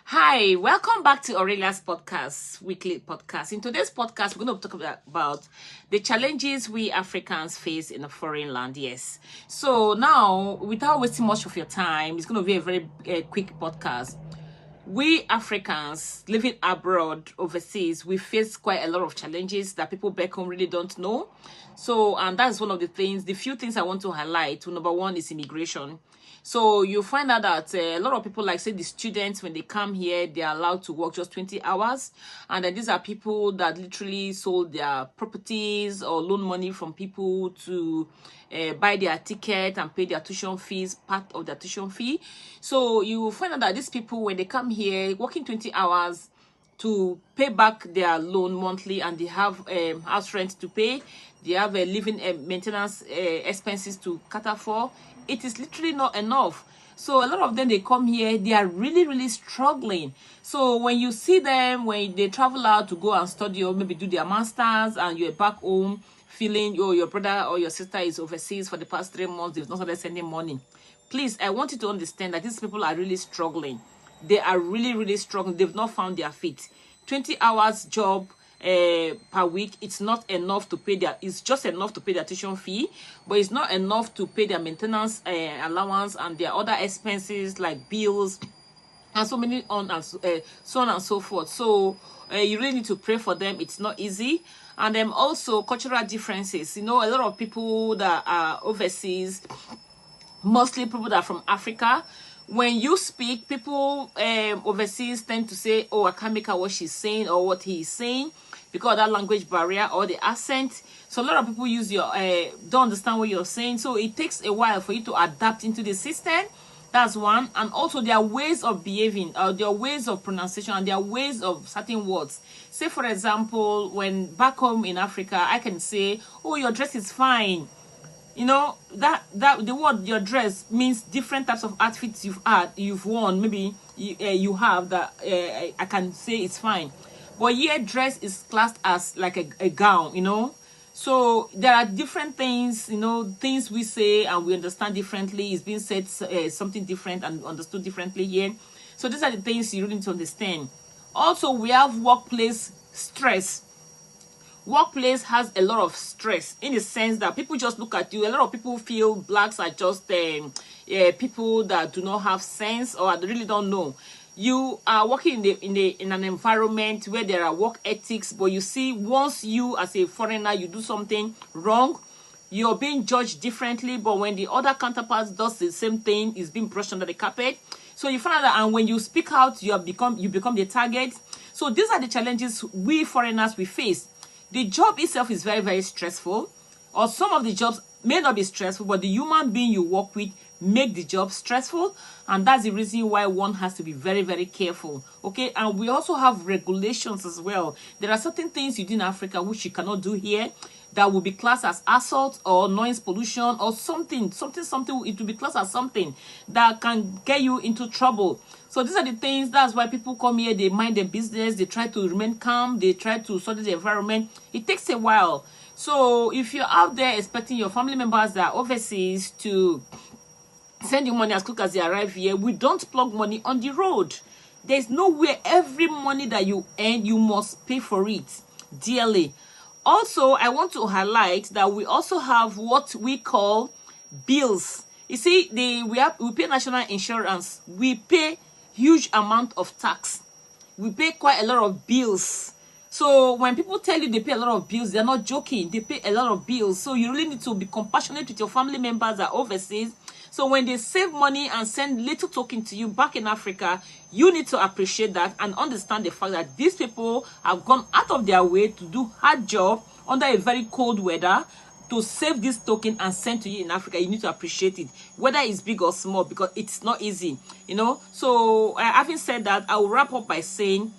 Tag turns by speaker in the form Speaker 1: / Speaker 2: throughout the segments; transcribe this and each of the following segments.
Speaker 1: Hi, welcome back to Aurelia's podcast, weekly podcast. In today's podcast, we're going to talk about the challenges we Africans face in a foreign land. Yes. So now, without wasting much of your time, it's going to be a very quick podcast. We Africans living abroad, overseas, we face quite a lot of challenges that people back home really don't know. So, and that's one of the things, the few things I want to highlight. Number one is immigration. So you find out that a lot of people, like say the students, when they come here, they are allowed to work just 20 hours. And then these are people that literally sold their properties or loan money from people to buy their ticket and pay their tuition fees, part of their tuition fee. So you find out that these people, when they come here, working 20 hours, to pay back their loan monthly, and they have house rent to pay, they have a living maintenance expenses to cater for. It is literally not enough. So a lot of them, they come here, they are really struggling. So when you see them, when they travel out to go and study or maybe do their masters, and you're back home feeling your brother or your sister is overseas for the past 3 months, they've not started sending money, please, I want you to understand that these people are really struggling. They are really struggling. They've not found their feet. 20 hours job per week, it's not enough to pay their, it's just enough to pay their tuition fee, but it's not enough to pay their maintenance allowance and their other expenses like bills and so many on and so on and so forth. So you really need to pray for them. It's not easy. And then also cultural differences. You know, a lot of people that are overseas, mostly people that are from Africa, when you speak, people overseas tend to say, oh, I can't make out what she's saying or what he is saying because of that language barrier or the accent. So a lot of people use your don't understand what you're saying. So it takes a while for you to adapt into the system. That's one. And also their ways of behaving, their ways of pronunciation, and their ways of certain words. Say, for example, when back home in Africa, I can say, oh, your dress is fine. You know, that the word your dress means different types of outfits you've worn. Maybe you have that I can say it's fine, but here dress is classed as like a gown, you know. So there are different things, you know, things we say and we understand differently. It's being said something different and understood differently here. So these are the things you really need to understand. Also, we have workplace stress. Workplace has a lot of stress in the sense that people just look at you. A lot of people feel blacks are just people that do not have sense or they really don't know. You are working in an environment where there are work ethics, but you see, once you as a foreigner you do something wrong, you're being judged differently. But when the other counterparts does the same thing, it's being brushed under the carpet. So you find out that, and when you speak out, you become the target. So these are the challenges we foreigners we face. The job itself is very stressful, or some of the jobs may not be stressful, but the human being you work with make the job stressful, and that's the reason why one has to be very careful. Okay, and we also have regulations as well. There are certain things you do in Africa which you cannot do here, that will be classed as assault or noise pollution or something. It will be classed as something that can get you into trouble. So these are the things. That's why people come here, they mind their business, they try to remain calm, they try to study the environment. It takes a while. So if you're out there expecting your family members that are overseas to send you money as quick as they arrive here, we don't plug money on the road. There's nowhere. Every money that you earn, you must pay for it dearly. Also, I want to highlight that we also have what we call bills. You see, we pay national insurance, we pay huge amount of tax, we pay quite a lot of bills. So when people tell you they pay a lot of bills, they're not joking. They pay a lot of bills. So you really need to be compassionate with your family members that are overseas. So when they save money and send little token to you back in Africa, you need to appreciate that and understand the fact that these people have gone out of their way to do hard job under a very cold weather to save this token and send to you in Africa. You need to appreciate it, whether it's big or small, because it's not easy, you know. So having said that, I will wrap up by saying,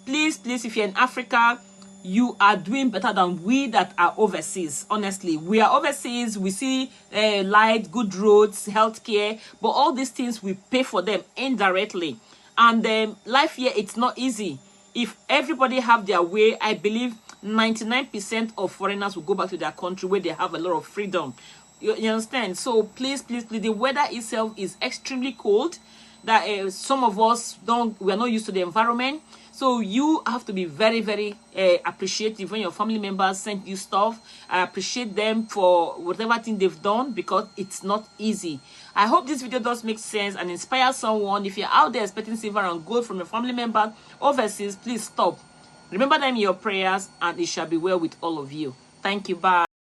Speaker 1: please, if you're in Africa, you are doing better than we that are overseas. Honestly, we are overseas, we see light, good roads, healthcare, but all these things we pay for them indirectly. And life here, it's not easy. If everybody have their way, I believe 99% of foreigners will go back to their country where they have a lot of freedom. You understand? So please, the weather itself is extremely cold. that some of us we are not used to the environment. So you have to be very, very appreciative when your family members send you stuff. I appreciate them for whatever thing they've done, because it's not easy. I hope this video does make sense and inspire someone. If you're out there expecting silver and gold from your family members overseas, please stop. Remember them in your prayers, and it shall be well with all of you. Thank you. Bye.